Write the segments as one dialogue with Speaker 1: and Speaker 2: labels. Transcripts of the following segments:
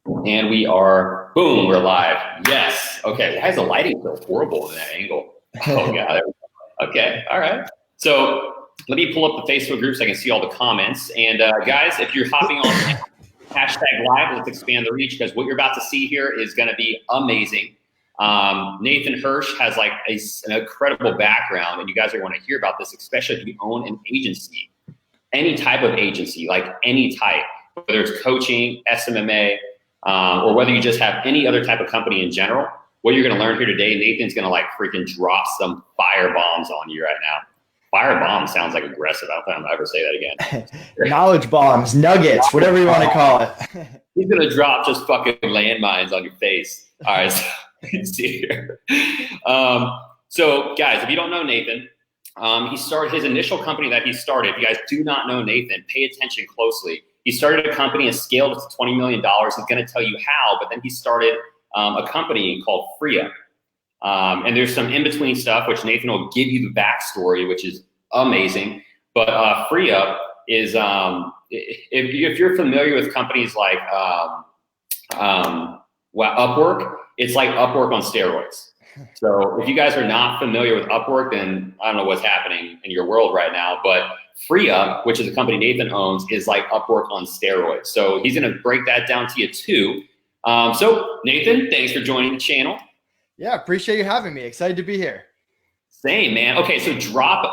Speaker 1: And we are, boom, we're live. Yes. Okay. Why is the lighting so horrible in that angle? Oh, God. Okay. All right. So let me pull up the Facebook group so I can see all the comments. And guys, if you're hopping on hashtag live, let's expand the reach, because what you're about to see here is going to be amazing. Nathan Hirsch has like an incredible background, and you guys are going to hear about this, especially if you own an agency, any type of agency, like any type, whether it's coaching, SMMA, or whether you just have any other type of company in general. What you're going to learn here today, Nathan's going to like freaking drop some fire bombs on you right now. Fire bomb sounds like aggressive. I don't think I'll ever say that again.
Speaker 2: Knowledge bombs, nuggets, whatever you want to call it.
Speaker 1: He's going to drop just fucking landmines on your face. All right, so let's see here. So guys, if you don't know Nathan, he started his initial company that he started. If you guys do not know Nathan, pay attention closely. He started a company and scaled it to $20 million. He's going to tell you how, but then he started a company called FreeUp. And there's some in-between stuff, which Nathan will give you the backstory, which is amazing. But FreeUp is, if you're familiar with companies like Upwork, it's like Upwork on steroids. So if you guys are not familiar with Upwork, then I don't know what's happening in your world right now. But FreeUp, which is a company Nathan owns, is like Upwork on steroids. So he's going to break that down to you too. So Nathan, thanks for joining the channel.
Speaker 2: Yeah, appreciate you having me. Excited to be here.
Speaker 1: Same, man. Okay, so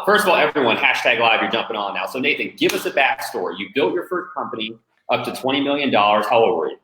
Speaker 1: first of all, everyone, hashtag live, you're jumping on now. So Nathan, give us a backstory. You built your first company up to $20 million. How old were you?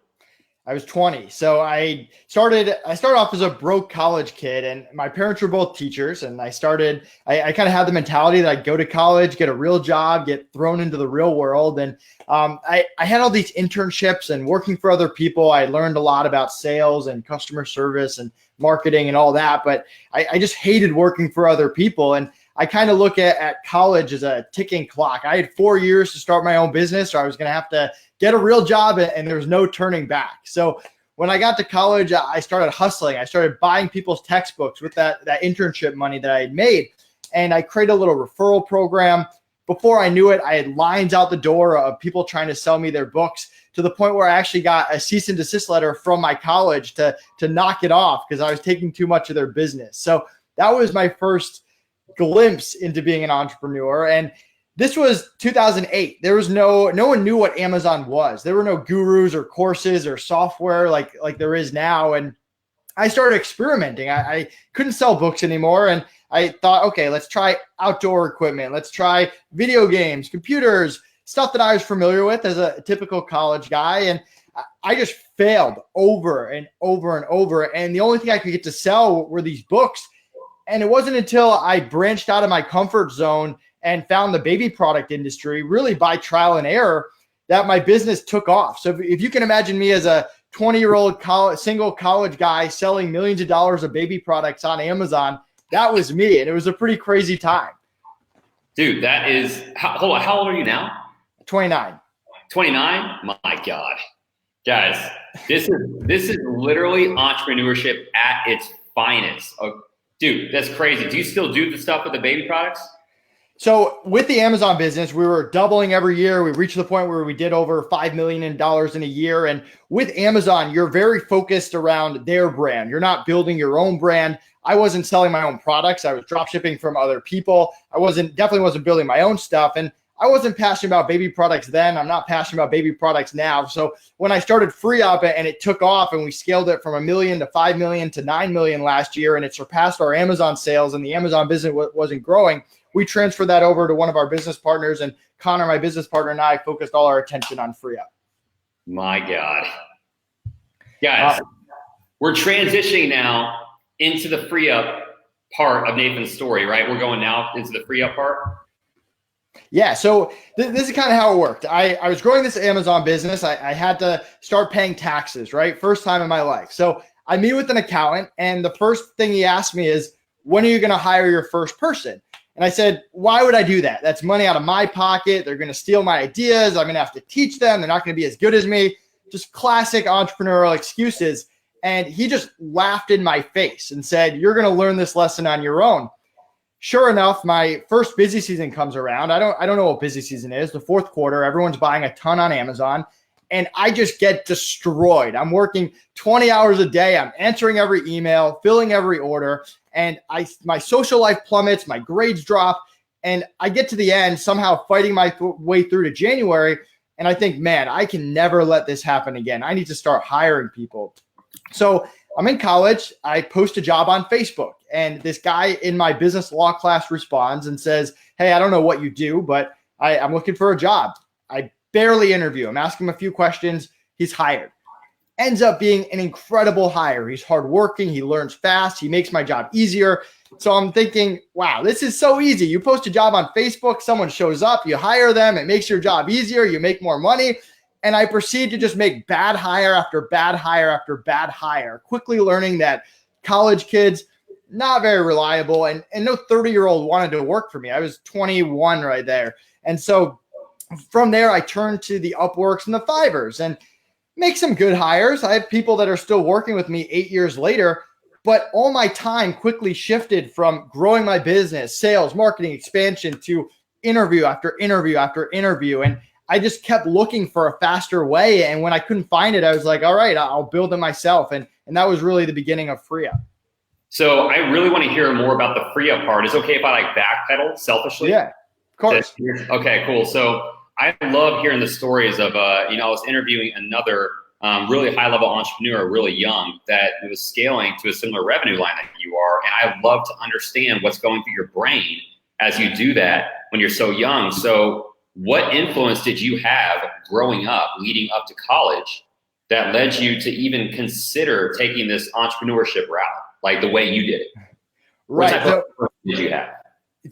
Speaker 2: I was 20. So I started off as a broke college kid, and my parents were both teachers. And I kind of had the mentality that I'd go to college, get a real job, get thrown into the real world. And I had all these internships and working for other people. I learned a lot about sales and customer service and marketing and all that, but I just hated working for other people. And I kind of look at college as a ticking clock. I had 4 years to start my own business, or I was going to have to get a real job, and there was no turning back. So when I got to college, I started hustling. I started buying people's textbooks with that internship money that I had made. And I created a little referral program. Before I knew it, I had lines out the door of people trying to sell me their books, to the point where I actually got a cease and desist letter from my college to knock it off because I was taking too much of their business. So that was my first glimpse into being an entrepreneur. And this was 2008. There was no one knew what Amazon was. There were no gurus or courses or software like there is now. And I started experimenting. I couldn't sell books anymore. And I thought, okay, let's try outdoor equipment. Let's try video games, computers, stuff that I was familiar with as a typical college guy. And I just failed over and over and over. And the only thing I could get to sell were these books. And it wasn't until I branched out of my comfort zone and found the baby product industry, really by trial and error, that my business took off. So if you can imagine me as a 20-year-old single college guy selling millions of dollars of baby products on Amazon, that was me. And it was a pretty crazy time.
Speaker 1: Dude, that is, hold on, how old are you now?
Speaker 2: 29.
Speaker 1: 29? My God. Guys, this is literally entrepreneurship at its finest. Oh, dude, that's crazy. Do you still do the stuff with the baby products?
Speaker 2: So with the Amazon business, we were doubling every year. We reached the point where we did over $5 million in a year. And with Amazon, you're very focused around their brand. You're not building your own brand. I wasn't selling my own products. I was drop shipping from other people. Definitely wasn't building my own stuff. And I wasn't passionate about baby products then. I'm not passionate about baby products now. So when I started FreeUp and it took off and we scaled it from $1 million to $5 million to $9 million last year, and it surpassed our Amazon sales, and the Amazon business wasn't growing, we transferred that over to one of our business partners, and Connor, my business partner, and I focused all our attention on FreeUp.
Speaker 1: My God. Guys, we're transitioning now into the FreeUp part of Nathan's story, right? We're going now into the FreeUp part.
Speaker 2: Yeah, so this is kind of how it worked. I was growing this Amazon business. I had to start paying taxes, right? First time in my life. So I meet with an accountant, and the first thing he asked me is, when are you going to hire your first person? And I said, why would I do that? That's money out of my pocket. They're going to steal my ideas. I'm going to have to teach them. They're not going to be as good as me. Just classic entrepreneurial excuses. And he just laughed in my face and said, you're going to learn this lesson on your own. Sure enough, my first busy season comes around. I don't know what busy season is. The fourth quarter, everyone's buying a ton on Amazon. and I just get destroyed. I'm working 20 hours a day. I'm answering every email, filling every order, and my social life plummets, my grades drop, and I get to the end somehow fighting my way through to January, and I think, man, I can never let this happen again. I need to start hiring people. So I'm in college. I post a job on Facebook, and this guy in my business law class responds and says, hey, I don't know what you do, but I'm looking for a job. I barely interview him, ask him a few questions. He's hired. Ends up being an incredible hire. He's hardworking. He learns fast. He makes my job easier. So I'm thinking, wow, this is so easy. You post a job on Facebook, someone shows up, you hire them, it makes your job easier, you make more money. And I proceed to just make bad hire after bad hire after bad hire, quickly learning that college kids, not very reliable, and no 30-year-old wanted to work for me. I was 21 right there. And so from there, I turned to the Upworks and the Fivers and make some good hires. I have people that are still working with me 8 years later, but all my time quickly shifted from growing my business, sales, marketing, expansion to interview after interview after interview. And I just kept looking for a faster way. And when I couldn't find it, I was like, all right, I'll build it myself. And that was really the beginning of FreeUp.
Speaker 1: So I really want to hear more about the FreeUp part. Is it okay if I like backpedal selfishly?
Speaker 2: Yeah, of course.
Speaker 1: Okay, cool. So I love hearing the stories of, I was interviewing another really high-level entrepreneur, really young, that was scaling to a similar revenue line that you are. And I love to understand what's going through your brain as you do that when you're so young. So what influence did you have growing up, leading up to college, that led you to even consider taking this entrepreneurship route, like the way you did it?
Speaker 2: Right.
Speaker 1: What type of did you have?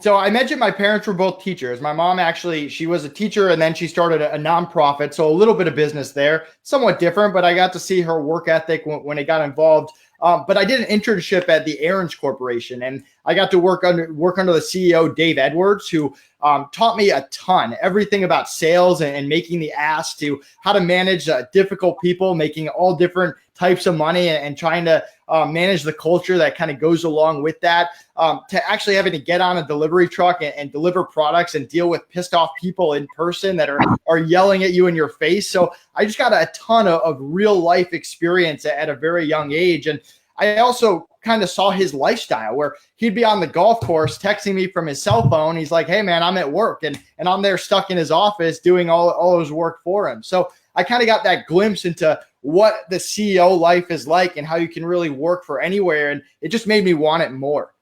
Speaker 2: So I mentioned my parents were both teachers. My mom actually, she was a teacher and then she started a nonprofit. So a little bit of business there, somewhat different, but I got to see her work ethic when it got involved. But I did an internship at the Aaron's Corporation, and I got to work under the CEO, Dave Edwards, who taught me a ton, everything about sales and making the ask to how to manage difficult people, making all different types of money and trying to manage the culture that kind of goes along with that, to actually having to get on a delivery truck and deliver products and deal with pissed off people in person that are yelling at you in your face. So I just got a ton of real life experience at a very young age. And I also kind of saw his lifestyle where he'd be on the golf course texting me from his cell phone. He's like, hey man, I'm at work. And I'm there stuck in his office doing all his work for him. So I kind of got that glimpse into what the CEO life is like and how you can really work for anywhere. And it just made me want it more.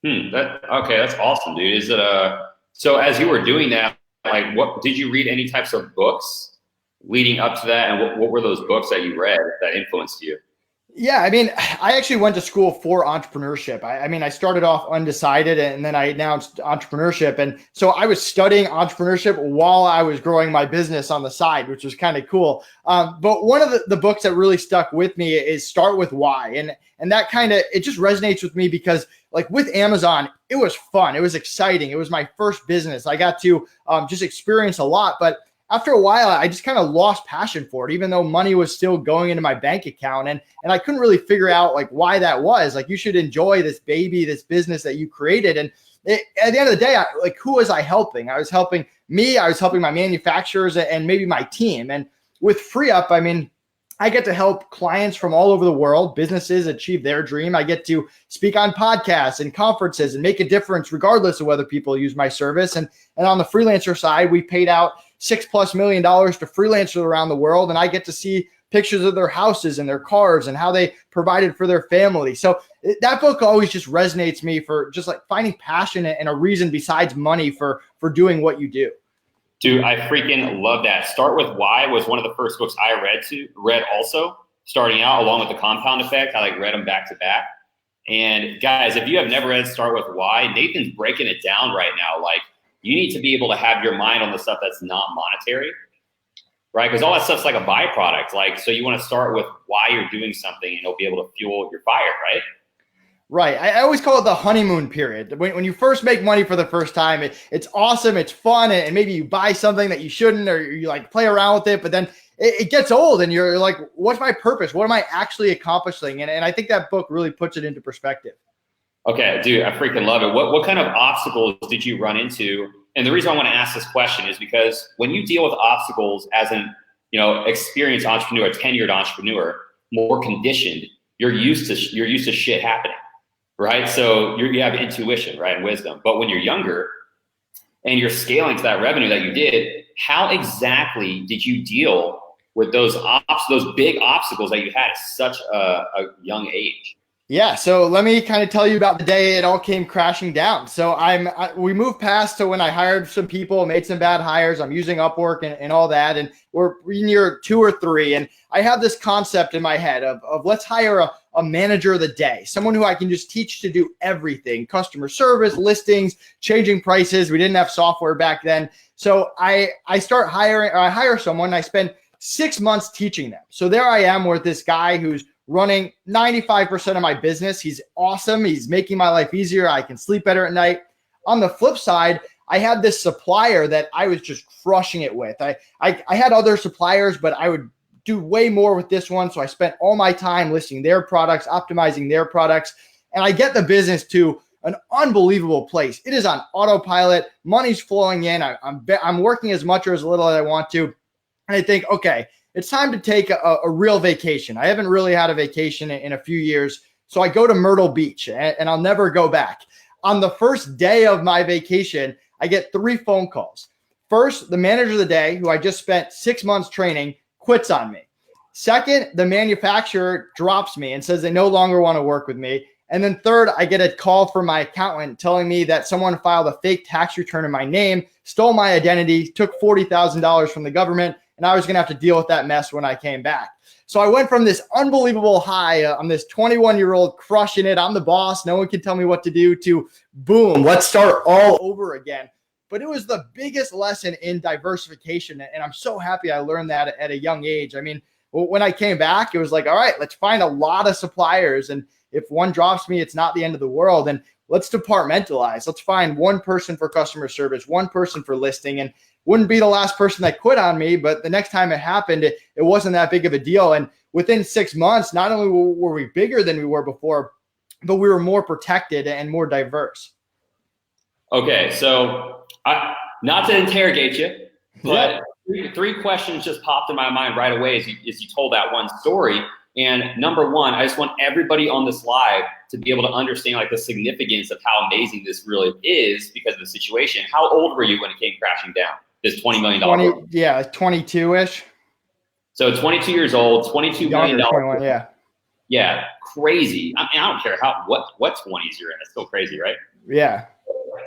Speaker 1: Okay, that's awesome, dude. Is it so as you were doing that, like what did you read any types of books leading up to that? And what were those books that you read that influenced you?
Speaker 2: Yeah, I mean, I actually went to school for entrepreneurship. I started off undecided and then I announced entrepreneurship. And so I was studying entrepreneurship while I was growing my business on the side, which was kind of cool. But one of the books that really stuck with me is Start With Why. And that kind of, it just resonates with me because like with Amazon, it was fun. It was exciting. It was my first business. I got to just experience a lot, but after a while, I just kind of lost passion for it, even though money was still going into my bank account. And I couldn't really figure out like why that was. Like, you should enjoy this baby, this business that you created. And at the end of the day, who was I helping? I was helping me. I was helping my manufacturers and maybe my team. And with FreeUp, I mean, I get to help clients from all over the world, businesses achieve their dream. I get to speak on podcasts and conferences and make a difference regardless of whether people use my service. And on the freelancer side, we paid out $6+ million to freelancers around the world. And I get to see pictures of their houses and their cars and how they provided for their family. So that book always just resonates me for just like finding passion and a reason besides money for doing what you do.
Speaker 1: Dude, I freaking love that. Start With Why was one of the first books I read also, starting out along with The Compound Effect. I read them back to back. And guys, if you have never read Start With Why, Nathan's breaking it down right now. Like, you need to be able to have your mind on the stuff that's not monetary, right? Because all that stuff's like a byproduct. Like, so you want to start with why you're doing something and it'll be able to fuel your fire, right?
Speaker 2: Right. I always call it the honeymoon period. When you first make money for the first time, it's awesome. It's fun. And maybe you buy something that you shouldn't, or you like play around with it, but then it gets old and you're like, what's my purpose? What am I actually accomplishing? And I think that book really puts it into perspective.
Speaker 1: Okay, dude, I freaking love it. What kind of obstacles did you run into? And the reason I want to ask this question is because when you deal with obstacles as an experienced entrepreneur, a tenured entrepreneur, more conditioned, you're used to shit happening, right? So you have intuition, right, and wisdom. But when you're younger and you're scaling to that revenue that you did, how exactly did you deal with those big obstacles that you had at such a young age?
Speaker 2: Yeah, so let me kind of tell you about the day it all came crashing down. So we moved past to when I hired some people, made some bad hires. I'm using Upwork and all that, and we're in year 2 or 3. And I have this concept in my head of let's hire a manager of the day, someone who I can just teach to do everything: customer service, listings, changing prices. We didn't have software back then, so I hire someone. I spend 6 months teaching them. So there I am with this guy who's running 95% of my business. He's awesome. He's making my life easier. I can sleep better at night. On the flip side, I had this supplier that I was just crushing it with. I had other suppliers, but I would do way more with this one. So I spent all my time listing their products, optimizing their products, and I get the business to an unbelievable place. It is on autopilot. Money's flowing in. I'm working as much or as little as I want to. And I think, okay, it's time to take a real vacation. I haven't really had a vacation in a few years. So I go to Myrtle Beach and I'll never go back. On the first day of my vacation, I get 3 phone calls. First, the manager of the day, who I just spent 6 months training, quits on me. Second, the manufacturer drops me and says they no longer want to work with me. And then third, I get a call from my accountant telling me that someone filed a fake tax return in my name, stole my identity, took $40,000 from the government, and I was going to have to deal with that mess when I came back. So I went from this unbelievable high, I'm this 21-year-old crushing it, I'm the boss, no one can tell me what to do, to boom, let's start all over again. But it was the biggest lesson in diversification, and I'm so happy I learned that at a young age. I mean, when I came back, it was like, all right, let's find a lot of suppliers, and if one drops me, it's not the end of the world, and let's departmentalize. Let's find one person for customer service, one person for listing, and wouldn't be the last person that quit on me, but the next time it happened, it wasn't that big of a deal. And within 6 months, not only were we bigger than we were before, but we were more protected and more diverse.
Speaker 1: Okay, so not to interrogate you, but three questions just popped in my mind right away as you told that one story. And number one, I just want everybody on this live to be able to understand like the significance of how amazing this really is because of the situation. How old were you when it came crashing down? This $20 million.
Speaker 2: Yeah, 22-ish.
Speaker 1: So 22 years old, $22 million.
Speaker 2: 21, yeah.
Speaker 1: Yeah, crazy. I mean, I don't care what 20s you're in. It's still crazy, right?
Speaker 2: Yeah.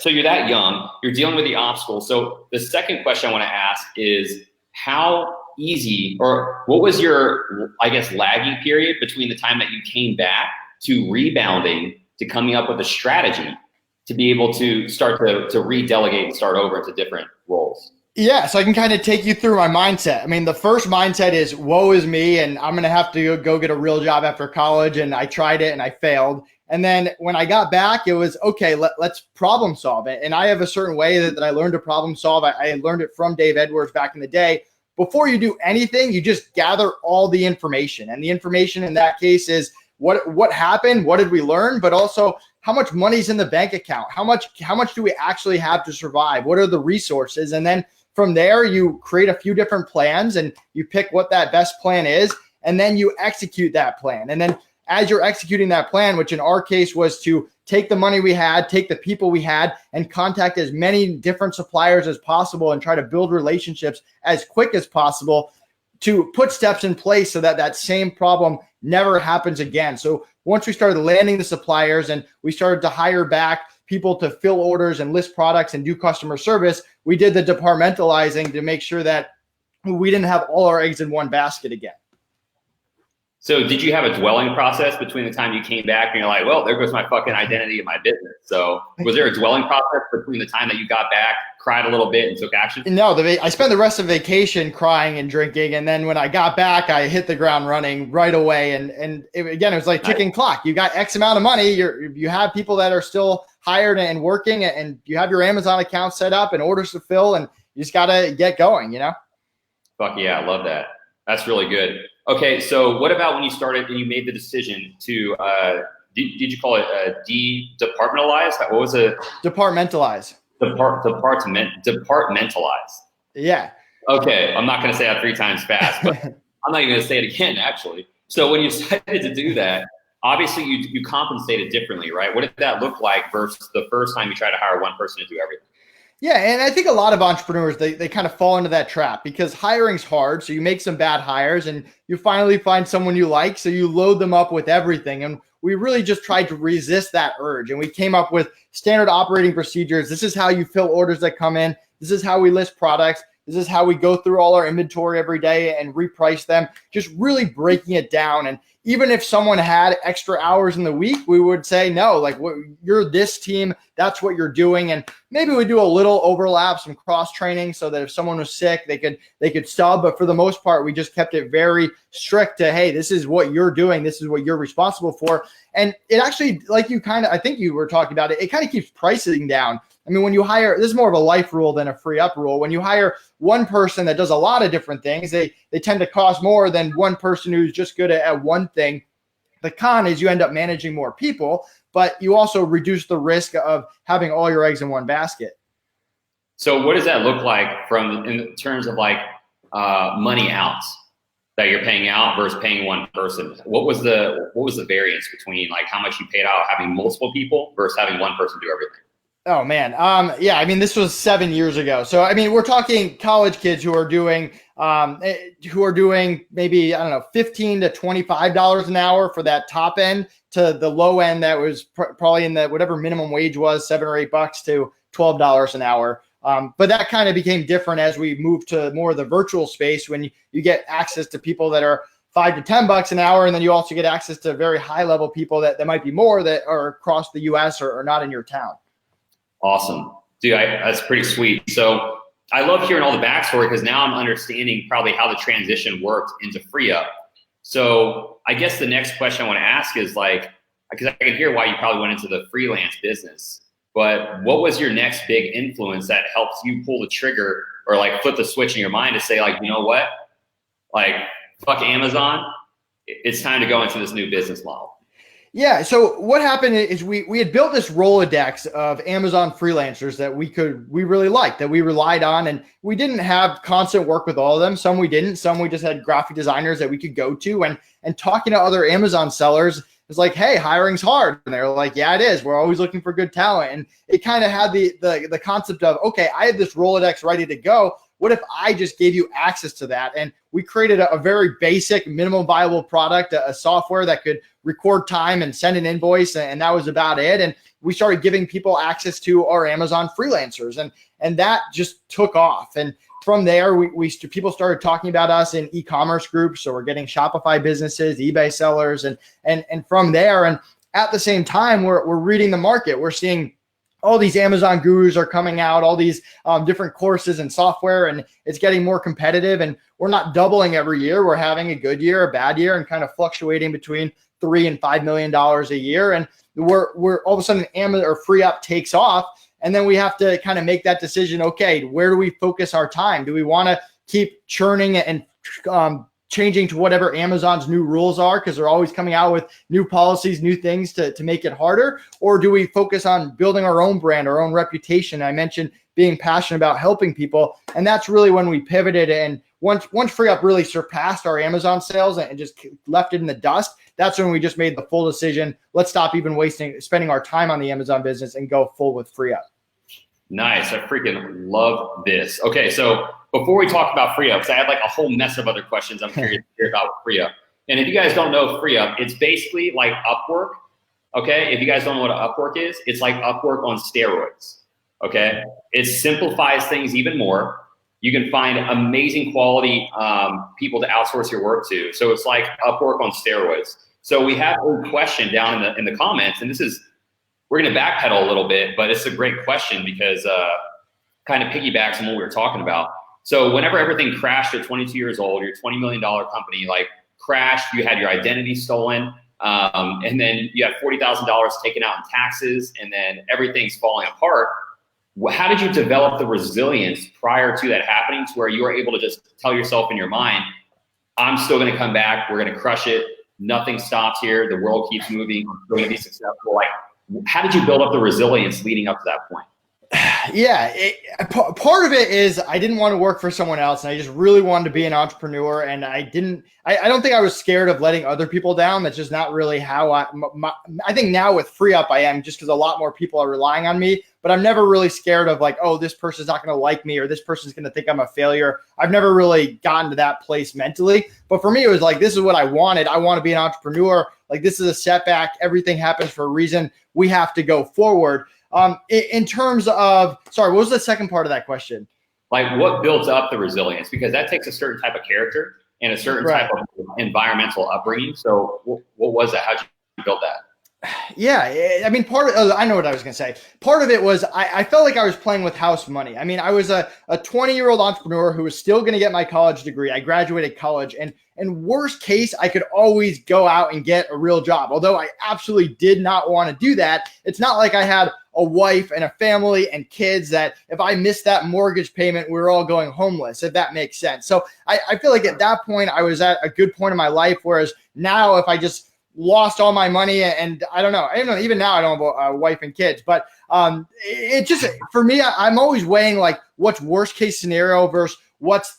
Speaker 1: So you're that young. You're dealing with the obstacles. So the second question I want to ask is how easy, or what was your, I guess, lagging period between the time that you came back to rebounding to coming up with a strategy to be able to start to redelegate and start over into different roles?
Speaker 2: Yeah, so I can kind of take you through my mindset. I mean, the first mindset is woe is me, and I'm going to have to go get a real job after college, and I tried it and I failed. And then when I got back, it was, okay, let's problem solve it. And I have a certain way that I learned to problem solve. I learned it from Dave Edwards back in the day. Before you do anything, you just gather all the information. And the information in that case is what happened, what did we learn, but also how much money's in the bank account, how much do we actually have to survive, what are the resources, and then from there, you create a few different plans and you pick what that best plan is, and then you execute that plan. And then as you're executing that plan, which in our case was to take the money we had, take the people we had, and contact as many different suppliers as possible and try to build relationships as quick as possible to put steps in place so that that same problem never happens again. So once we started landing the suppliers and we started to hire back people to fill orders and list products and do customer service, we did the departmentalizing to make sure that we didn't have all our eggs in one basket again.
Speaker 1: So did you have a dwelling process between the time you came back and you're like, well, there goes my fucking identity and my business? So was there a dwelling process between the time that you got back, cried a little bit and took action?
Speaker 2: No, I spent the rest of vacation crying and drinking. And then when I got back, I hit the ground running right away. And again, it was like ticking clock. You got X amount of money. You have people that are still hired and working, and you have your Amazon account set up and orders to fill, and you just got to get going, you know?
Speaker 1: Fuck yeah, I love that. That's really good. Okay, so what about when you started and you made the decision to, did you call it departmentalized? What was it?
Speaker 2: Departmentalize.
Speaker 1: Departmentalized.
Speaker 2: Yeah.
Speaker 1: Okay, I'm not going to say that 3 times fast, but I'm not even going to say it again, actually. So when you decided to do that, obviously you compensated differently, right? What did that look like versus the first time you tried to hire one person to do everything?
Speaker 2: Yeah, and I think a lot of entrepreneurs they kind of fall into that trap because hiring's hard. So you make some bad hires and you finally find someone you like, so you load them up with everything. And we really just tried to resist that urge, and we came up with standard operating procedures. This is how you fill orders that come in. This is how we list products. This is how we go through all our inventory every day and reprice them, just really breaking it down. And even if someone had extra hours in the week, we would say, no, like you're this team, that's what you're doing. And maybe we do a little overlap, some cross training so that if someone was sick, they could sub. But for the most part, we just kept it very strict to, hey, this is what you're doing. This is what you're responsible for. And it actually, like I think you were talking about it, it kind of keeps pricing down. I mean, when you hire, this is more of a life rule than a FreeUp rule. When you hire one person that does a lot of different things, they tend to cost more than one person who's just good at one thing. The con is you end up managing more people, but you also reduce the risk of having all your eggs in one basket.
Speaker 1: So what does that look like in terms of like money out that you're paying out versus paying one person? What was the variance between like how much you paid out having multiple people versus having one person do everything?
Speaker 2: Oh man. Yeah, I mean, this was 7 years ago. So, I mean, we're talking college kids who are doing maybe, I don't know, $15 to $25 an hour for that top end to the low end that was probably in the whatever minimum wage was, $7 or $8 to $12 an hour. But that kind of became different as we moved to more of the virtual space when you get access to people that are $5 to $10 an hour. And then you also get access to very high level people that might be more that are across the US or not in your town.
Speaker 1: Awesome. Dude, that's pretty sweet. So I love hearing all the backstory because now I'm understanding probably how the transition worked into FreeUp. So I guess the next question I want to ask is like, because I can hear why you probably went into the freelance business, but what was your next big influence that helps you pull the trigger or like flip the switch in your mind to say like, you know what, like fuck Amazon, it's time to go into this new business model?
Speaker 2: Yeah. So what happened is we had built this Rolodex of Amazon freelancers that we really liked, that we relied on, and we didn't have constant work with all of them. Some we didn't. Some we just had graphic designers that we could go to, and talking to other Amazon sellers is like, hey, hiring's hard, and they're like, yeah, it is. We're always looking for good talent, and it kind of had the concept of, okay, I have this Rolodex ready to go. What if I just gave you access to that? And we created a very basic minimum viable product, a software that could record time and send an invoice. And that was about it. And we started giving people access to our Amazon freelancers, and that just took off. And from there, people started talking about us in e-commerce groups. So we're getting Shopify businesses, eBay sellers, and from there. And at the same time, we're reading the market. We're seeing all these Amazon gurus are coming out, all these different courses and software, and it's getting more competitive. And we're not doubling every year. We're having a good year, a bad year, and kind of fluctuating between $3 and $5 million a year. And we're all of a sudden Amazon or FreeUp takes off, and then we have to kind of make that decision. Okay, where do we focus our time? Do we want to keep churning and changing to whatever Amazon's new rules are, because they're always coming out with new policies, new things to make it harder? Or do we focus on building our own brand, our own reputation? I mentioned being passionate about helping people. And that's really when we pivoted. And once FreeUp really surpassed our Amazon sales and just left it in the dust, that's when we just made the full decision. Let's stop even spending our time on the Amazon business and go full with FreeUp.
Speaker 1: Nice. I freaking love this. Okay, so before we talk about FreeUp, because I had like a whole mess of other questions I'm curious to hear about FreeUp. And if you guys don't know FreeUp, it's basically like Upwork. Okay, if you guys don't know what Upwork is, it's like Upwork on steroids. Okay, it simplifies things even more. You can find amazing quality people to outsource your work to. So it's like Upwork on steroids. So we have a question down in the comments, and we're going to backpedal a little bit, but it's a great question because kind of piggybacks on what we were talking about. So whenever everything crashed at 22 years old, your $20 million company like crashed, you had your identity stolen, and then you had $40,000 taken out in taxes, and then everything's falling apart. How did you develop the resilience prior to that happening to where you were able to just tell yourself in your mind, I'm still going to come back, we're going to crush it, nothing stops here, the world keeps moving, we're going to be successful? Like, how did you build up the resilience leading up to that point?
Speaker 2: Yeah, part of it is I didn't want to work for someone else, and I just really wanted to be an entrepreneur. And I don't think I was scared of letting other people down. That's just not really how I think now with FreeUp I am, just because a lot more people are relying on me. But I'm never really scared of like, oh, this person's not going to like me or this person's going to think I'm a failure. I've never really gotten to that place mentally. But for me, it was like, this is what I wanted. I want to be an entrepreneur. Like, this is a setback. Everything happens for a reason. We have to go forward. In terms of, sorry, what was the second part of that question?
Speaker 1: Like, what builds up the resilience? Because that takes a certain type of character and a certain type of environmental upbringing. So what was that? How did you build that?
Speaker 2: Yeah, I mean, I know what I was going to say. Part of it was I felt like I was playing with house money. I mean, I was a 20-year-old entrepreneur who was still going to get my college degree. I graduated college, and worst case, I could always go out and get a real job. Although I absolutely did not want to do that. It's not like I had a wife and a family and kids that if I missed that mortgage payment, we were all going homeless, if that makes sense. So I feel like at that point, I was at a good point in my life, whereas now if I just lost all my money and I don't know, even now I don't have a wife and kids, but it just, for me, I'm always weighing like what's worst case scenario versus what is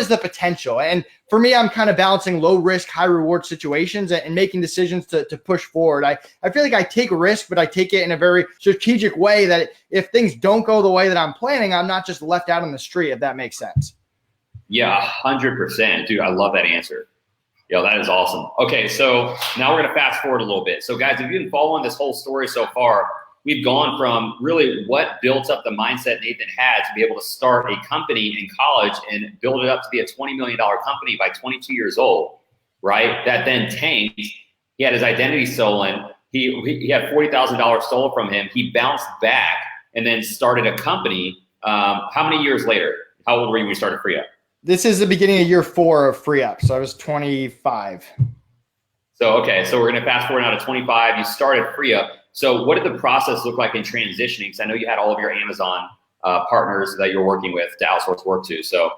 Speaker 2: the potential. And for me, I'm kind of balancing low risk, high reward situations and making decisions to push forward. I feel like I take risk, but I take it in a very strategic way that if things don't go the way that I'm planning, I'm not just left out on the street, if that makes sense.
Speaker 1: Yeah, 100%. Dude, I love that answer. Yo, that is awesome. Okay, so now we're going to fast forward a little bit. So guys, if you've been following this whole story so far, we've gone from really what built up the mindset Nathan had to be able to start a company in college and build it up to be a $20 million company by 22 years old, right? That then tanked. He had his identity stolen. He had $40,000 stolen from him. He bounced back and then started a company. How many years later? How old were you when you started FreeUp?
Speaker 2: This is the beginning of year 4 of FreeUp. So I was 25.
Speaker 1: So, okay. So we're going to fast forward now to 25. You started FreeUp. So what did the process look like in transitioning? Because I know you had all of your Amazon partners that you're working with to outsource work to. So,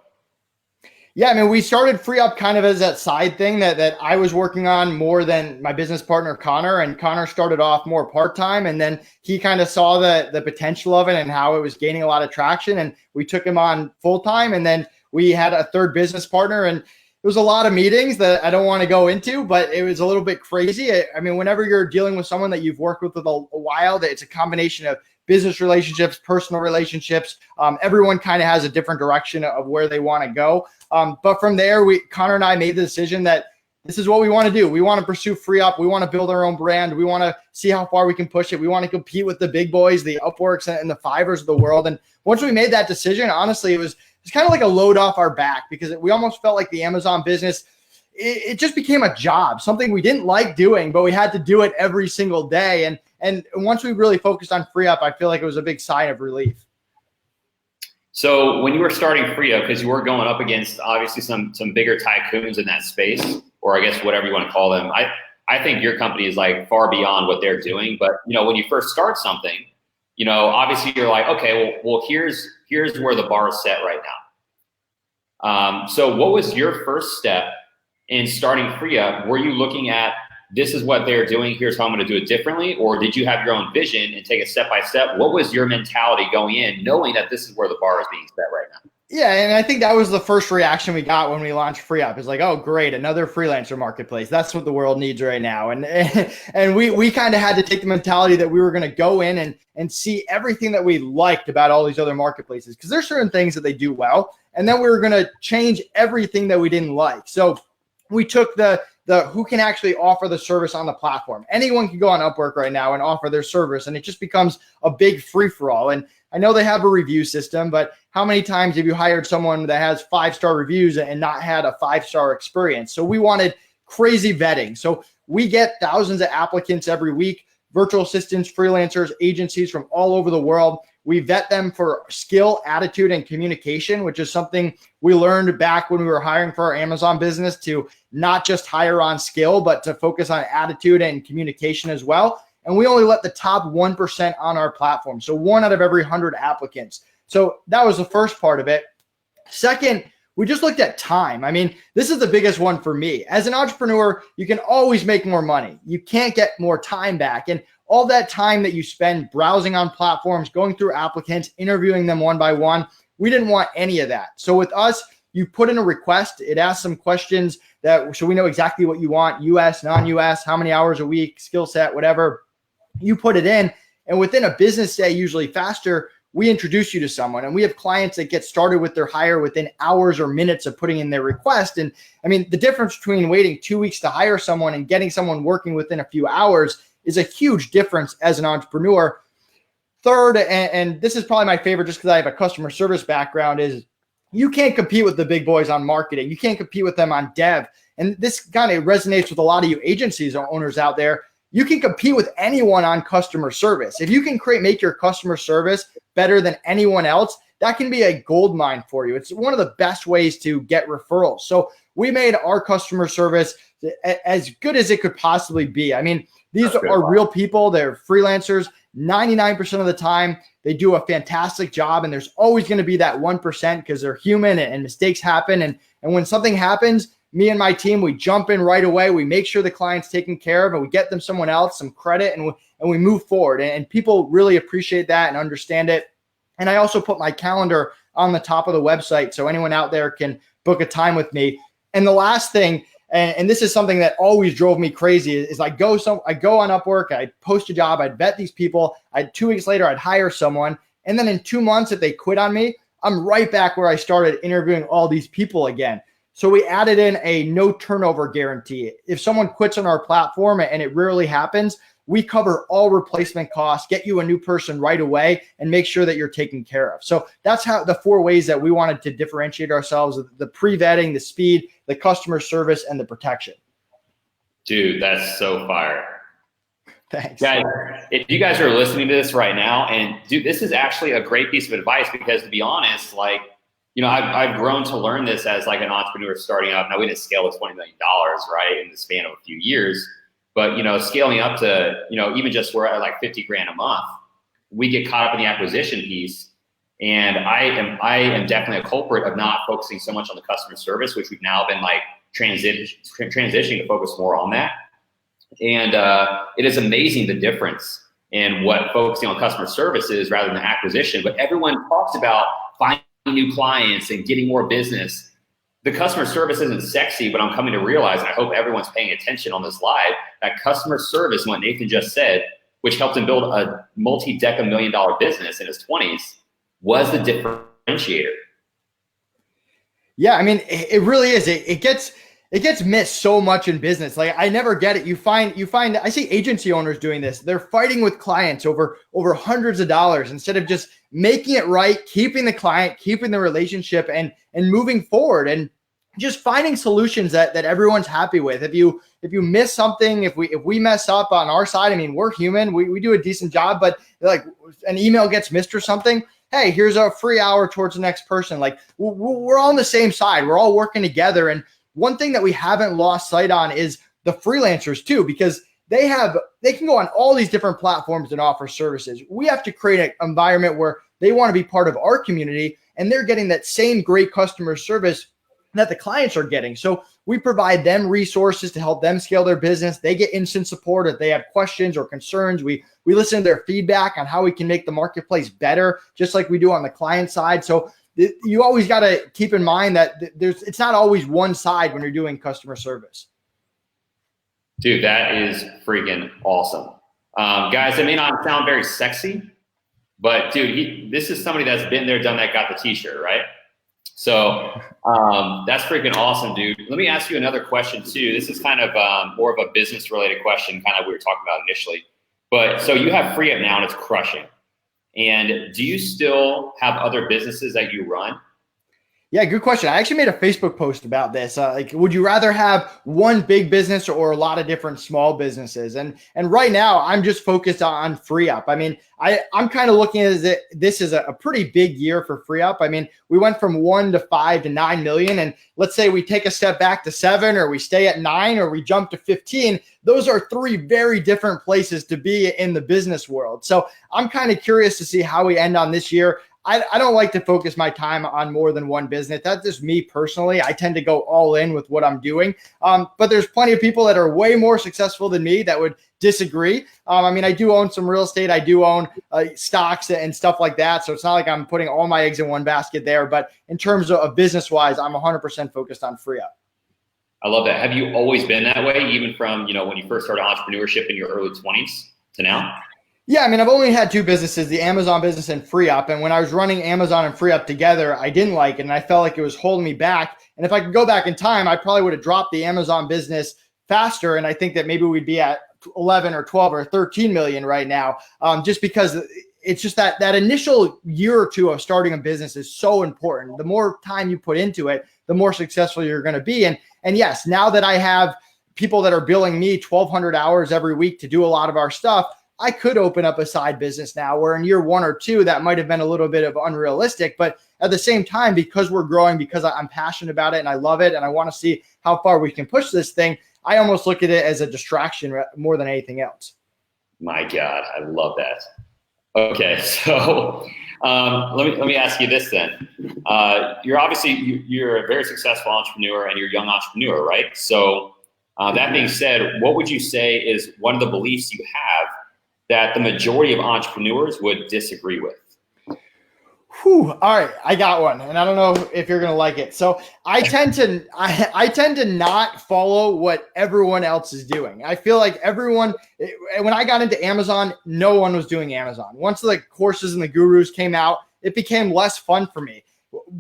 Speaker 2: yeah, I mean, we started FreeUp kind of as that side thing that I was working on more than my business partner, Connor. And Connor started off more part-time, and then he kind of saw the potential of it and how it was gaining a lot of traction. And we took him on full-time, and then we had a third business partner, and it was a lot of meetings that I don't want to go into, but it was a little bit crazy. I mean, whenever you're dealing with someone that you've worked with a while, that it's a combination of business relationships, personal relationships. Everyone kind of has a different direction of where they want to go. But from there, Connor and I made the decision that this is what we want to do. We want to pursue FreeUp. We want to build our own brand. We want to see how far we can push it. We want to compete with the big boys, the Upworks and the Fivers of the world. And once we made that decision, honestly, it's kind of like a load off our back, because we almost felt like the Amazon business, it just became a job, something we didn't like doing, but we had to do it every single day. And once we really focused on FreeUp, I feel like it was a big sign of relief.
Speaker 1: So when you were starting FreeUp, because you were going up against obviously some bigger tycoons in that space, or I guess whatever you want to call them, I think your company is like far beyond what they're doing. But when you first start something, obviously you're like, okay, well here's where the bar is set right now. So what was your first step in starting FreeUp? Were you looking at, this is what they're doing, here's how I'm going to do it differently? Or did you have your own vision and take it step by step? What was your mentality going in, knowing that this is where the bar is being set right now?
Speaker 2: Yeah, and I think that was the first reaction we got when we launched FreeUp. It's like, oh, great, another freelancer marketplace. That's what the world needs right now. And we kind of had to take the mentality that we were going to go in and see everything that we liked about all these other marketplaces, because there's certain things that they do well, and then we were going to change everything that we didn't like. So we took the who can actually offer the service on the platform. Anyone can go on Upwork right now and offer their service, and it just becomes a big free-for-all. And I know they have a review system, but how many times have you hired someone that has 5-star reviews and not had a 5-star experience? So we wanted crazy vetting. So we get thousands of applicants every week, virtual assistants, freelancers, agencies from all over the world. We vet them for skill, attitude, and communication, which is something we learned back when we were hiring for our Amazon business, to not just hire on skill, but to focus on attitude and communication as well. And we only let the top 1% on our platform. So 1 out of every 100 applicants. So that was the first part of it. Second, we just looked at time. I mean, this is the biggest one for me. As an entrepreneur, you can always make more money. You can't get more time back. And all that time that you spend browsing on platforms, going through applicants, interviewing them one by one, we didn't want any of that. So with us, you put in a request, it asks some questions so we know exactly what you want, US, non-US, how many hours a week, skill set, whatever. You put it in, and within a business day, usually faster, we introduce you to someone. And we have clients that get started with their hire within hours or minutes of putting in their request. And I mean, the difference between waiting 2 weeks to hire someone and getting someone working within a few hours is a huge difference as an entrepreneur. Third, and this is probably my favorite just because I have a customer service background, is you can't compete with the big boys on marketing. You can't compete with them on dev. And this kind of resonates with a lot of you agencies or owners out there. You can compete with anyone on customer service. If you can make your customer service better than anyone else, that can be a gold mine for you. It's one of the best ways to get referrals. So we made our customer service as good as it could possibly be. I mean, these are real people. They're freelancers. 99% of the time, they do a fantastic job. And there's always going to be that 1% because they're human and mistakes happen. And when something happens, me and my team, we jump in right away. We make sure the client's taken care of, and we get them someone else some credit, and we move forward. And people really appreciate that and understand it. And I also put my calendar on the top of the website so anyone out there can book a time with me. And the last thing, and this is something that always drove me crazy, is I go on Upwork, I post a job, I'd vet these people, 2 weeks later, I'd hire someone. And then in 2 months, if they quit on me, I'm right back where I started interviewing all these people again. So we added in a no turnover guarantee. If someone quits on our platform, and it rarely happens, we cover all replacement costs, get you a new person right away, and make sure that you're taken care of. So that's how the 4 ways that we wanted to differentiate ourselves: the pre-vetting, the speed, the customer service, and the protection.
Speaker 1: Dude, that's so fire.
Speaker 2: Thanks.
Speaker 1: Guys, if you guys are listening to this right now, and dude, this is actually a great piece of advice, because to be honest, like, you know, I've grown to learn this as like an entrepreneur starting up. Now, we didn't scale to $20 million, right, in the span of a few years. But, you know, scaling up to, you know, even just we're at like 50 grand a month, we get caught up in the acquisition piece. And I am definitely a culprit of not focusing so much on the customer service, which we've now been like transitioning to focus more on that. And it is amazing the difference in what focusing on customer service is rather than acquisition. But everyone talks about finding new clients and getting more business. The customer service isn't sexy, but I'm coming to realize, and I hope everyone's paying attention on this live, that customer service, what Nathan just said, which helped him build a multi-decade $1 million business in his 20s, was the differentiator.
Speaker 2: Yeah, I mean, it really is. It gets missed so much in business. Like, I never get it. You find I see agency owners doing this. They're fighting with clients over hundreds of dollars instead of just making it right, keeping the client, keeping the relationship, and moving forward, and just finding solutions that everyone's happy with. If you miss something, if we mess up on our side, I mean, we're human. We do a decent job, but like an email gets missed or something, hey, here's a free hour towards the next person. Like, we're all on the same side. We're all working together. And one thing that we haven't lost sight on is the freelancers too, because they can go on all these different platforms and offer services. We have to create an environment where they want to be part of our community, and they're getting that same great customer service that the clients are getting. So we provide them resources to help them scale their business. They get instant support if they have questions or concerns. We listen to their feedback on how we can make the marketplace better, just like we do on the client side. So you always got to keep in mind that it's not always one side when you're doing customer service.
Speaker 1: Dude, that is freaking awesome. Guys, it may not sound very sexy, but dude, this is somebody that's been there, done that, got the t-shirt, right? So that's freaking awesome, dude. Let me ask you another question too. This is kind of more of a business related question, kind of we were talking about initially. But so you have FreeUp now and it's crushing. And do you still have other businesses that you run?
Speaker 2: Yeah, good question. I actually made a Facebook post about this. Like, would you rather have one big business or a lot of different small businesses? And right now, I'm just focused on FreeUp. I mean, I'm kind of looking at this is a pretty big year for FreeUp. I mean, we went from 1 to 5 to 9 million. And let's say we take a step back to 7, or we stay at 9, or we jump to 15. Those are 3 very different places to be in the business world. So I'm kind of curious to see how we end on this year. I don't like to focus my time on more than one business. That's just me personally. I tend to go all in with what I'm doing. But there's plenty of people that are way more successful than me that would disagree. I mean, I do own some real estate. I do own stocks and stuff like that. So it's not like I'm putting all my eggs in one basket there. But in terms of business-wise, I'm 100% focused on FreeUp.
Speaker 1: I love that. Have you always been that way, even from, when you first started entrepreneurship in your early 20s to now?
Speaker 2: Yeah, I mean, I've only had two businesses, the Amazon business and FreeUp. And when I was running Amazon and FreeUp together, I didn't like it. And I felt like it was holding me back. And if I could go back in time, I probably would have dropped the Amazon business faster. And I think that maybe we'd be at 11 or 12 or 13 million right now, just because it's just that initial year or two of starting a business is so important. The more time you put into it, the more successful you're going to be. And yes, now that I have people that are billing me 1,200 hours every week to do a lot of our stuff, I could open up a side business now, where in year 1 or 2, that might have been a little bit of unrealistic. But at the same time, because we're growing, because I'm passionate about it and I love it and I want to see how far we can push this thing, I almost look at it as a distraction more than anything else.
Speaker 1: My God, I love that. Okay, so let me ask you this then. You're a very successful entrepreneur and you're a young entrepreneur, right? So that being said, what would you say is one of the beliefs you have that the majority of entrepreneurs would disagree with?
Speaker 2: Whew, all right, I got one, and I don't know if you're gonna like it. So I tend to not follow what everyone else is doing. I feel like when I got into Amazon, no one was doing Amazon. Once the courses and the gurus came out, it became less fun for me.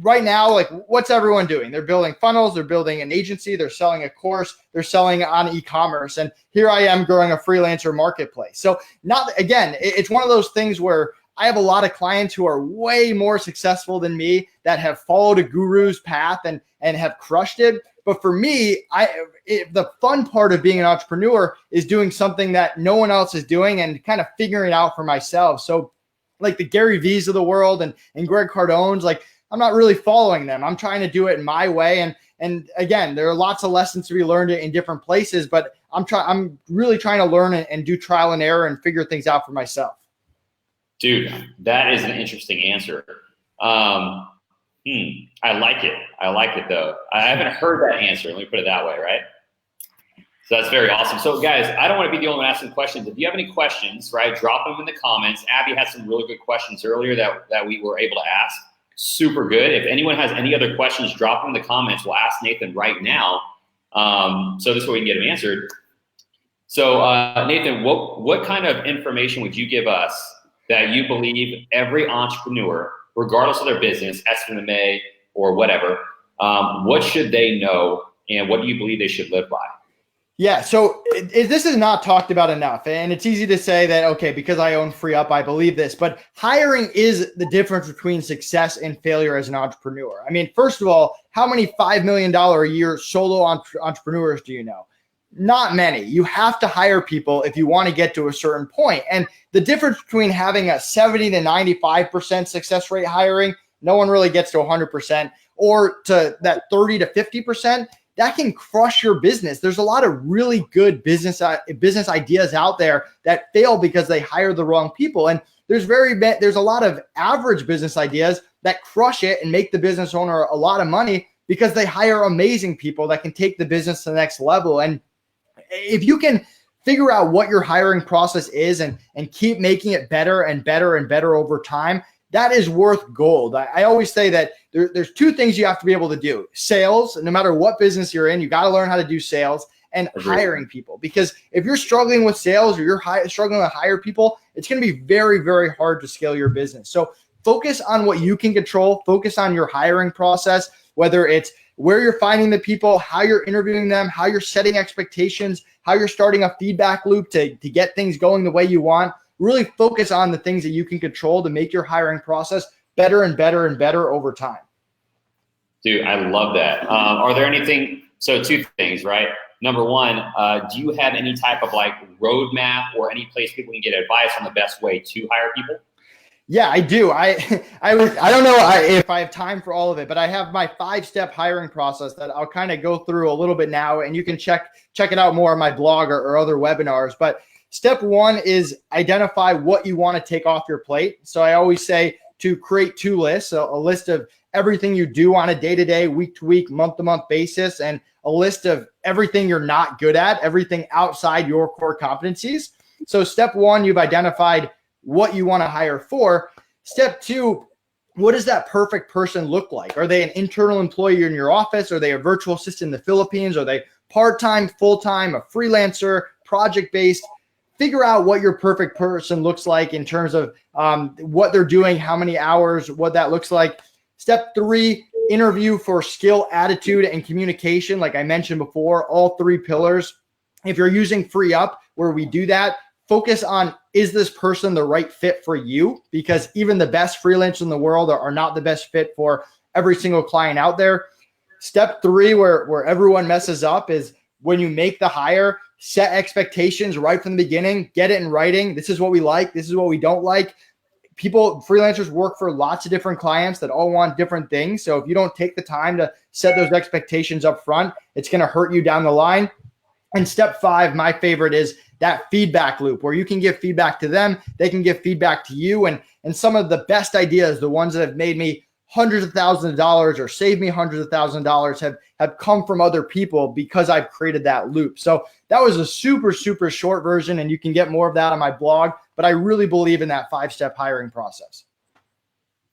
Speaker 2: Right now, like, what's everyone doing? They're building funnels, they're building an agency, they're selling a course, they're selling on e-commerce. And here I am growing a freelancer marketplace. So it's one of those things where I have a lot of clients who are way more successful than me that have followed a guru's path and have crushed it. But for me, the fun part of being an entrepreneur is doing something that no one else is doing and kind of figuring it out for myself. So like the Gary V's of the world and Greg Cardone's, like, I'm not really following them. I'm trying to do it in my way. And again, there are lots of lessons to be learned in different places, but I'm really trying to learn and do trial and error and figure things out for myself.
Speaker 1: Dude, that is an interesting answer. I like it. I like it though. I haven't heard that answer. Let me put it that way, right? So that's very awesome. So guys, I don't want to be the only one asking questions. If you have any questions, right, drop them in the comments. Abby had some really good questions earlier that we were able to ask. Super good. If anyone has any other questions, drop them in the comments. We'll ask Nathan right now. So this way we can get them answered. So Nathan, what kind of information would you give us that you believe every entrepreneur, regardless of their business, SMMA or whatever, what should they know and what do you believe they should live by?
Speaker 2: Yeah, so this is not talked about enough, and it's easy to say that, okay, because I own FreeUp, I believe this, but hiring is the difference between success and failure as an entrepreneur. I mean, first of all, how many $5 million a year solo entrepreneurs do you know? Not many. You have to hire people if you want to get to a certain point. And the difference between having a 70 to 95% success rate hiring, no one really gets to 100%, or to that 30 to 50%, that can crush your business. There's a lot of really good business ideas out there that fail because they hire the wrong people. And there's a lot of average business ideas that crush it and make the business owner a lot of money because they hire amazing people that can take the business to the next level. And if you can figure out what your hiring process is and keep making it better and better and better over time, that is worth gold. I always say that there's two things you have to be able to do. Sales, no matter what business you're in, you got to learn how to do sales, and hiring people. Because if you're struggling with sales or you're struggling to hire people, it's going to be very, very hard to scale your business. So focus on what you can control. Focus on your hiring process, whether it's where you're finding the people, how you're interviewing them, how you're setting expectations, how you're starting a feedback loop to get things going the way you want. Really focus on the things that you can control to make your hiring process better and better and better over time.
Speaker 1: Dude, I love that. Are there so two things, right? Number one, do you have any type of like roadmap or any place people can get advice on the best way to hire people?
Speaker 2: Yeah, I do. I don't know if I have time for all of it, but I have my 5-step hiring process that I'll kind of go through a little bit now, and you can check it out more on my blog or other webinars. But step 1 is identify what you want to take off your plate. So I always say, to create two lists, a list of everything you do on a day-to-day, week-to-week, month-to-month basis, and a list of everything you're not good at, everything outside your core competencies. So step one, you've identified what you want to hire for. Step two, what does that perfect person look like? Are they an internal employee in your office? Are they a virtual assistant in the Philippines? Are they part-time, full-time, a freelancer, project-based? Figure out what your perfect person looks like in terms of what they're doing, how many hours, what that looks like. Step three, interview for skill, attitude, and communication. Like I mentioned before, all three pillars. If you're using FreeUp, where we do that, focus on, is this person the right fit for you? Because even the best freelancers in the world are not the best fit for every single client out there. Step three, where everyone messes up, is when you make the hire, set expectations right from the beginning, get it in writing. This is what we like. This is what we don't like. Freelancers work for lots of different clients that all want different things. So if you don't take the time to set those expectations up front, it's going to hurt you down the line. And step five, my favorite, is that feedback loop where you can give feedback to them. They can give feedback to you. And some of the best ideas, the ones that have made me hundreds of thousands of dollars or saved me hundreds of thousands of dollars, have come from other people because I've created that loop. So that was a super, super short version, and you can get more of that on my blog. But I really believe in that 5-step hiring process.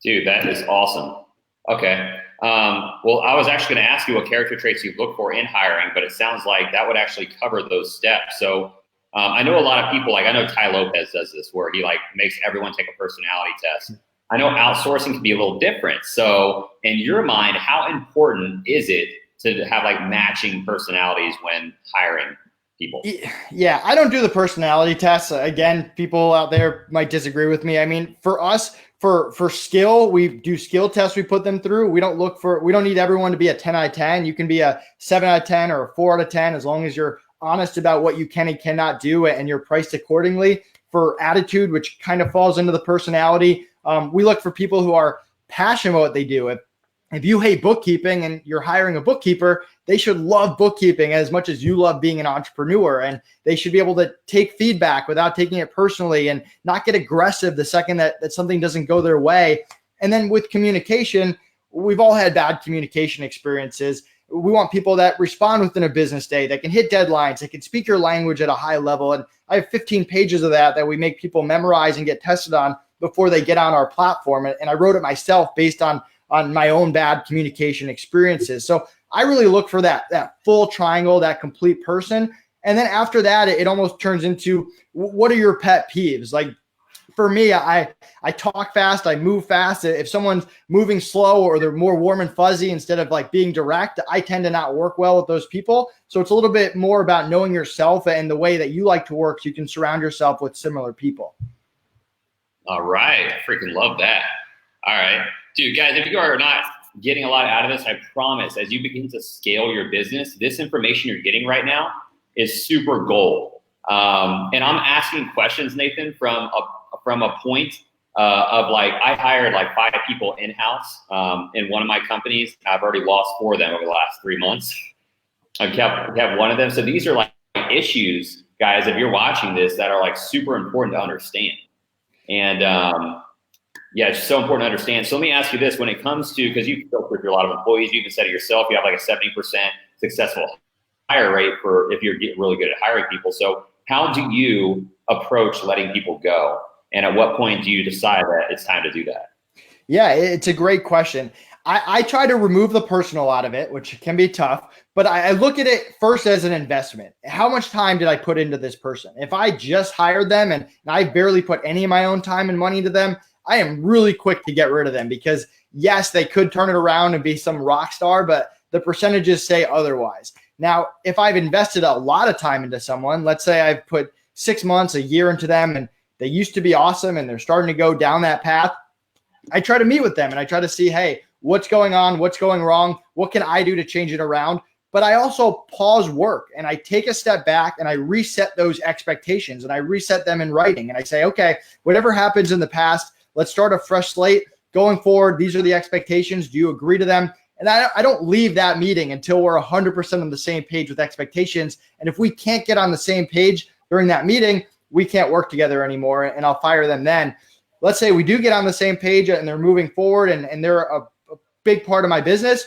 Speaker 1: Dude, that is awesome. Okay. Well, I was actually going to ask you what character traits you look for in hiring, but it sounds like that would actually cover those steps. So I know a lot of people, like I know Ty Lopez does this, where he like makes everyone take a personality test. I know outsourcing can be a little different. So in your mind, how important is it to have like matching personalities when hiring people?
Speaker 2: Yeah, I don't do the personality tests. Again, people out there might disagree with me. I mean, for us, for skill, we do skill tests. We put them through. We don't need everyone to be a 10 out of 10. You can be a 7 out of 10 or a 4 out of 10, as long as you're honest about what you can and cannot do and you're priced accordingly. For attitude, which kind of falls into the personality, we look for people who are passionate about what they do. If you hate bookkeeping and you're hiring a bookkeeper, they should love bookkeeping as much as you love being an entrepreneur, and they should be able to take feedback without taking it personally and not get aggressive the second that something doesn't go their way. And then with communication, we've all had bad communication experiences. We want people that respond within a business day, that can hit deadlines, that can speak your language at a high level. And I have 15 pages of that we make people memorize and get tested on before they get on our platform. And I wrote it myself based on my own bad communication experiences. So I really look for that full triangle, that complete person. And then after that, it almost turns into, what are your pet peeves? Like for me, I talk fast, I move fast. If someone's moving slow or they're more warm and fuzzy instead of like being direct, I tend to not work well with those people. So it's a little bit more about knowing yourself and the way that you like to work so you can surround yourself with similar people.
Speaker 1: All right. I freaking love that. All right. Dude, guys, if you are not getting a lot out of this, I promise, as you begin to scale your business, this information you're getting right now is super gold. And I'm asking questions, Nathan, from a point of like, I hired like 5 people in-house in one of my companies. I've already lost 4 of them over the last 3 months. I've kept one of them. So these are like issues, guys, if you're watching this, that are like super important to understand. And yeah, it's so important to understand. So let me ask you this: when it comes to, because you've built with a lot of employees, you even said it yourself, you have like a 70% successful hire rate for if you're really good at hiring people. So how do you approach letting people go? And at what point do you decide that it's time to do that?
Speaker 2: Yeah, it's a great question. I try to remove the personal out of it, which can be tough, but I look at it first as an investment. How much time did I put into this person? If I just hired them and I barely put any of my own time and money into them, I am really quick to get rid of them, because yes, they could turn it around and be some rock star, but the percentages say otherwise. Now, if I've invested a lot of time into someone, let's say I've put 6 months, a year into them, and they used to be awesome and they're starting to go down that path, I try to meet with them and I try to see, hey, what's going on? What's going wrong? What can I do to change it around? But I also pause work and I take a step back and I reset those expectations and I reset them in writing. And I say, okay, whatever happens in the past, let's start a fresh slate. Going forward, these are the expectations. Do you agree to them? And I don't leave that meeting until we're 100% on the same page with expectations. And if we can't get on the same page during that meeting, we can't work together anymore, and I'll fire them then. let's say we do get on the same page and they're moving forward and they're a big part of my business,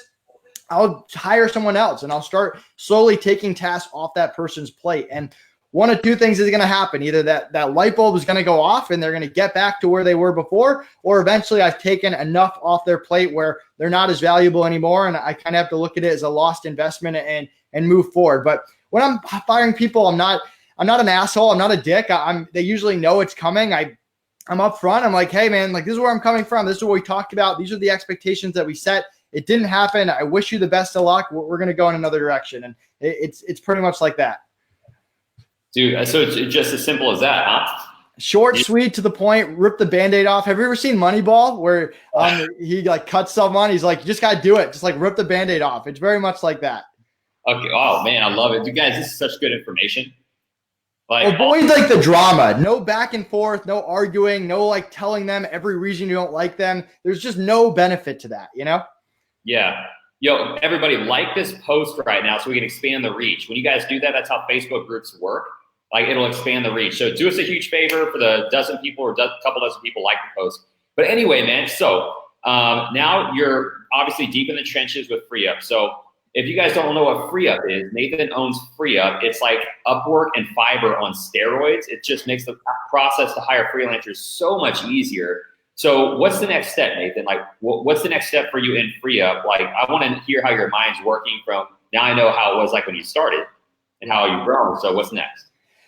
Speaker 2: I'll hire someone else and I'll start slowly taking tasks off that person's plate. And one of two things is going to happen. Either that light bulb is going to go off and they're going to get back to where they were before, or eventually I've taken enough off their plate where they're not as valuable anymore. And I kind of have to look at it as a lost investment and move forward. But when I'm firing people, I'm not an asshole. I'm not a dick. They usually know it's coming. I'm upfront. I'm like, hey man, like this is where I'm coming from. This is what we talked about. These are the expectations that we set. It didn't happen. I wish you the best of luck. We're going to go in another direction. And it's pretty much like that.
Speaker 1: Dude, so it's just as simple as that, huh?
Speaker 2: Short, sweet, to the point, rip the Band-Aid off. Have you ever seen Moneyball where he like cuts someone? He's like, you just got to do it. Just like rip the Band-Aid off. It's very much like that.
Speaker 1: Okay. Oh man, I love it. You guys, this is such good information. Like,
Speaker 2: avoid like the drama, no back and forth, no arguing, no like telling them every reason you don't like them. There's just no benefit to that, you know?
Speaker 1: Yeah. Yo, everybody like this post right now so we can expand the reach. When you guys do that, that's how Facebook groups work. Like it'll expand the reach. So do us a huge favor for the dozen people or couple dozen people like the post. But anyway, man, so now you're obviously deep in the trenches with FreeUp. So if you guys don't know what FreeUp is, Nathan owns FreeUp. It's like Upwork and Fiverr on steroids. It just makes the process to hire freelancers so much easier. So what's the next step, Nathan? Like what's the next step for you in FreeUp? Like I want to hear how your mind's working from now. I know how it was like when you started and how you've grown. So what's next?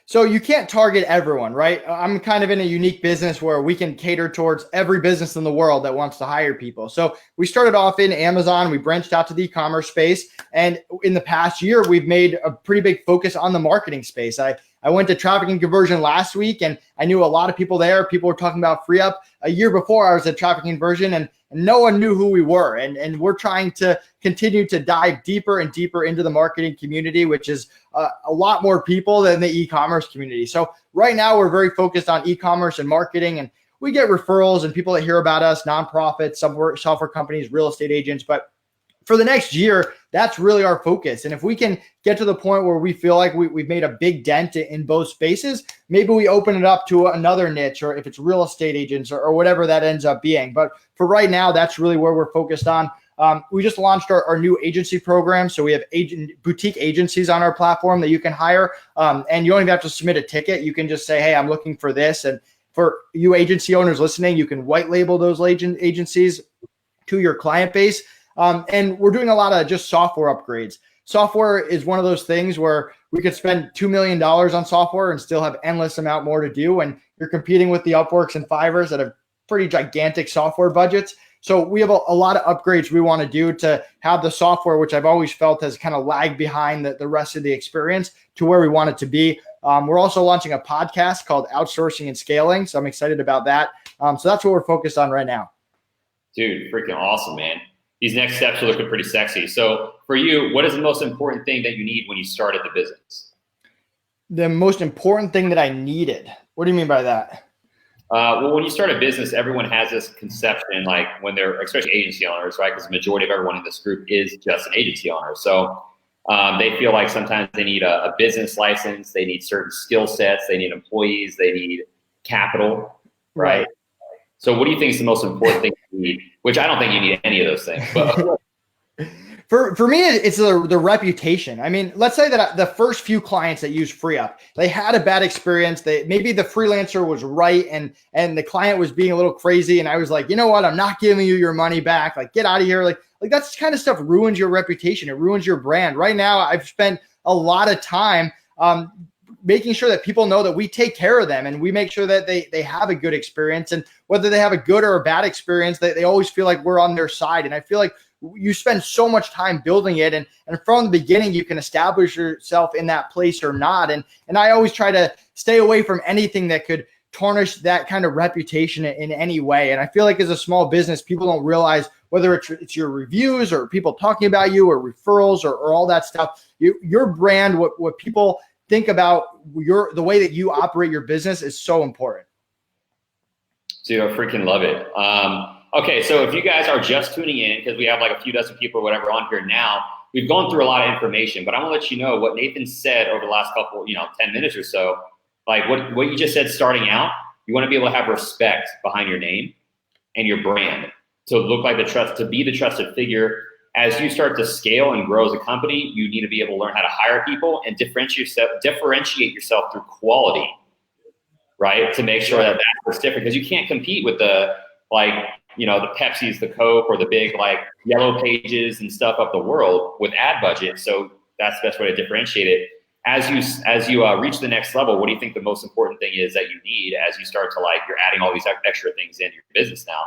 Speaker 2: So you can't target everyone, right? I'm kind of in a unique business where we can cater towards every business in the world that wants to hire people. So we started off in Amazon. We branched out to the e-commerce space. And in the past year, we've made a pretty big focus on the marketing space. I went to Traffic and Conversion last week, and I knew a lot of people there. People were talking about FreeUp. A year before, I was at Traffic and Conversion, and no one knew who we were. And we're trying to continue to dive deeper and deeper into the marketing community, which is a lot more people than the e-commerce community. So right now, we're very focused on e-commerce and marketing, and we get referrals and people that hear about us, nonprofits, software companies, real estate agents. But for the next year, that's really our focus. And if we can get to the point where we feel like we've made a big dent in both spaces, maybe we open it up to another niche, or if it's real estate agents or whatever that ends up being. But for right now, that's really where we're focused on. We just launched our new agency program. So we have boutique agencies on our platform that you can hire. And you don't even have to submit a ticket. You can just say, hey, I'm looking for this. And for you agency owners listening, you can white label those agencies to your client base. And we're doing a lot of just software upgrades. Software is one of those things where we could spend $2 million on software and still have endless amount more to do. And you're competing with the Upworks and Fiverrs that have pretty gigantic software budgets. So we have a lot of upgrades we want to do to have the software, which I've always felt has kind of lagged behind the rest of the experience, to where we want it to be. We're also launching a podcast called Outsourcing and Scaling. So I'm excited about that. So that's what we're focused on right now.
Speaker 1: Dude, freaking awesome, man. These next steps are looking pretty sexy. So for you, what is the most important thing that you need when you started the business?
Speaker 2: The most important thing that I needed? What do you mean by that?
Speaker 1: Well, when you start a business, everyone has this conception, like when they're, especially agency owners, right? Because the majority of everyone in this group is just an agency owner. So they feel like sometimes they need a business license, they need certain skill sets, they need employees, they need capital, right? So what do you think is the most important thing you need? Which I don't think you need any of those things. But
Speaker 2: For me, it's the reputation. I mean, let's say that the first few clients that use FreeUp, they had a bad experience. Maybe the freelancer was right and the client was being a little crazy. And I was like, you know what? I'm not giving you your money back. Like, get out of here. Like that's kind of stuff ruins your reputation. It ruins your brand. Right now, I've spent a lot of time making sure that people know that we take care of them and we make sure that they have a good experience. And whether they have a good or a bad experience, they always feel like we're on their side. And I feel like you spend so much time building it. And from the beginning, you can establish yourself in that place or not. And I always try to stay away from anything that could tarnish that kind of reputation in any way. And I feel like as a small business, people don't realize whether it's your reviews or people talking about you or referrals or all that stuff, your brand, what people think about the way that you operate your business is so important.
Speaker 1: Dude, I freaking love it. Okay, so if you guys are just tuning in, because we have like a few dozen people or whatever on here now, we've gone through a lot of information, but I want to let you know what Nathan said over the last couple, 10 minutes or so, like what you just said starting out, You want to be able to have respect behind your name and your brand to look like to be the trusted figure. As you start to scale and grow as a company, you need to be able to learn how to hire people and differentiate yourself through quality, right? To make sure that that's what's different, because you can't compete with the Pepsis, the Coke, or the big Yellow Pages and stuff of the world with ad budget. So that's the best way to differentiate it. As you reach the next level, what do you think the most important thing is that you need as you start to you're adding all these extra things into your business now?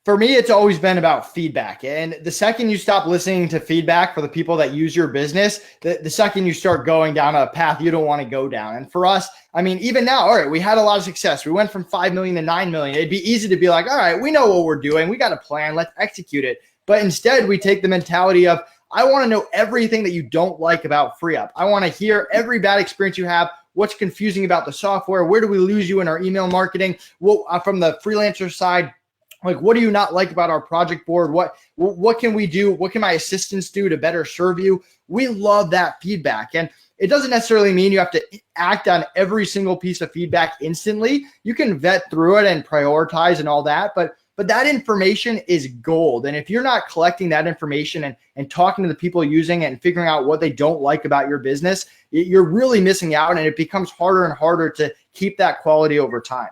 Speaker 2: For me, it's always been about feedback. And the second you stop listening to feedback for the people that use your business, the second you start going down a path you don't want to go down. And for us, I mean, even now, all right, we had a lot of success. We went from 5 million to 9 million. It'd be easy to be like, all right, we know what we're doing. We got a plan. Let's execute it. But instead, we take the mentality of, I want to know everything that you don't like about FreeUp. I want to hear every bad experience you have. What's confusing about the software? Where do we lose you in our email marketing? Well, from the freelancer side, what do you not like about our project board? What can we do? What can my assistants do to better serve you? We love that feedback. And it doesn't necessarily mean you have to act on every single piece of feedback instantly. You can vet through it and prioritize and all that, but that information is gold. And if you're not collecting that information and talking to the people using it and figuring out what they don't like about your business, you're really missing out, and it becomes harder and harder to keep that quality over time.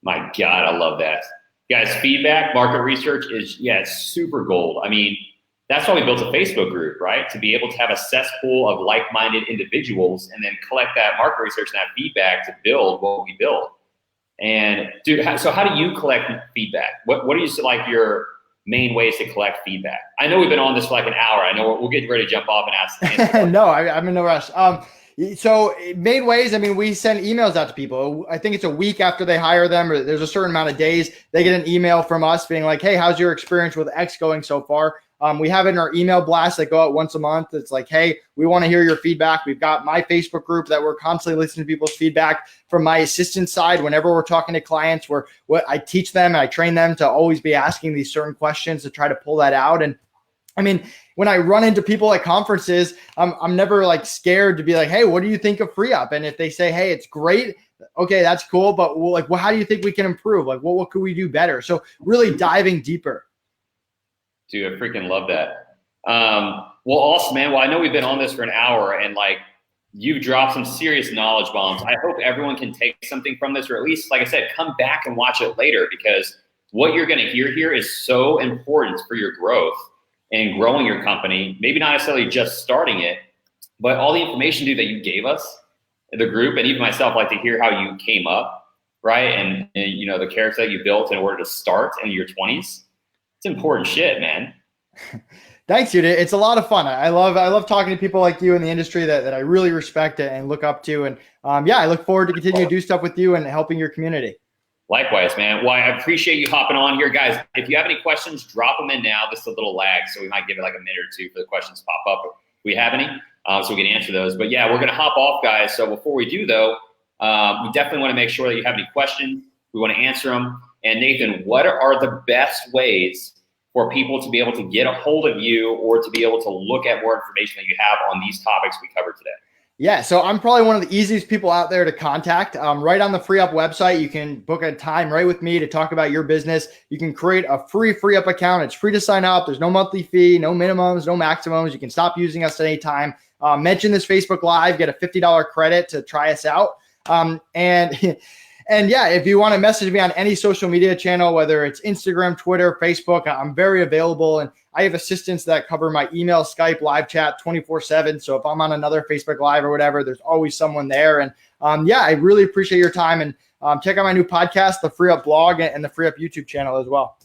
Speaker 1: My God, I love that. Guys, feedback, market research is, super gold. I mean, that's why we built a Facebook group, right? To be able to have a cesspool of like-minded individuals and then collect that market research and that feedback to build what we build. And dude, so how do you collect feedback? What are your main ways to collect feedback? I know we've been on this for an hour. I know we'll get ready to jump off and ask.
Speaker 2: No, I'm in no rush. So main ways, I mean, we send emails out to people. I think it's a week after they hire them, or there's a certain amount of days, they get an email from us being like, hey, how's your experience with X going so far? We have it in our email blasts that go out once a month. It's like, hey, we want to hear your feedback. We've got my Facebook group that we're constantly listening to people's feedback. From my assistant side, whenever we're talking to clients, I teach them and I train them to always be asking these certain questions to try to pull that out. And I mean, when I run into people at conferences, I'm never scared to be like, hey, what do you think of FreeUp? And if they say, hey, it's great, okay, that's cool. But how do you think we can improve? What could we do better? So really diving deeper.
Speaker 1: Dude, I freaking love that. Well, awesome, man. Well, I know we've been on this for an hour, and you've dropped some serious knowledge bombs. I hope everyone can take something from this, or at least, like I said, come back and watch it later, because what you're going to hear here is so important for your growth and growing your company. Maybe not necessarily just starting it, but all the information, dude, that you gave us, the group, and even myself, like to hear how you came up, right? And the character that you built in order to start in your 20s. It's important shit, man.
Speaker 2: Thanks, dude. It's a lot of fun. I love talking to people like you in the industry that I really respect and look up to. And I look forward to continuing to do stuff with you and helping your community. Likewise, man. Well, I appreciate you hopping on here, guys. If you have any questions, drop them in now. This is a little lag, so we might give it a minute or two for the questions to pop up if we have any, so we can answer those. But yeah, we're going to hop off, guys. So before we do, though, we definitely want to make sure that you have any questions. We want to answer them. And Nathan, what are the best ways for people to be able to get a hold of you or to be able to look at more information that you have on these topics we covered today? Yeah, so I'm probably one of the easiest people out there to contact. Right on the FreeUp website, you can book a time right with me to talk about your business. You can create a free FreeUp account. It's free to sign up. There's no monthly fee, no minimums, no maximums. You can stop using us at any time. Mention this Facebook Live, get a $50 credit to try us out. And yeah, if you want to message me on any social media channel, whether it's Instagram, Twitter, Facebook, I'm very available. And I have assistants that cover my email, Skype, live chat 24/7. So if I'm on another Facebook Live or whatever, there's always someone there. And I really appreciate your time. And check out my new podcast, the FreeUp blog, and the FreeUp YouTube channel as well.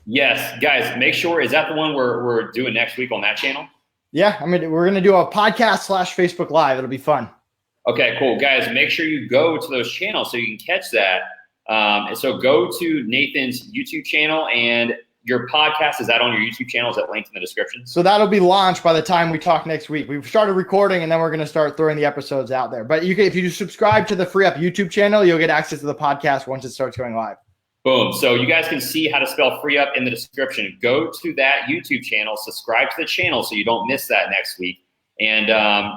Speaker 2: Yes, guys, make sure, is that the one we're doing next week on that channel? Yeah, we're going to do a podcast / Facebook Live. It'll be fun. Okay, cool. Guys, make sure you go to those channels so you can catch that. And so go to Nathan's YouTube channel, and your podcast, is that on your YouTube channel? Is that linked in the description? So that'll be launched by the time we talk next week. We've started recording, and then we're going to start throwing the episodes out there. But if you subscribe to the FreeUp YouTube channel, you'll get access to the podcast once it starts going live. Boom. So you guys can see how to spell FreeUp in the description. Go to that YouTube channel, subscribe to the channel so you don't miss that next week.
Speaker 1: And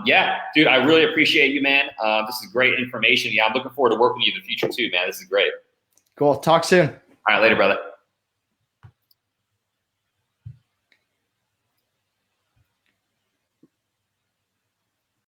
Speaker 1: yeah, dude, I really appreciate you, man. This is great information. Yeah, I'm looking forward to working with you in the future too, man. This is great.
Speaker 2: Cool. Talk soon.
Speaker 1: All right, later, brother.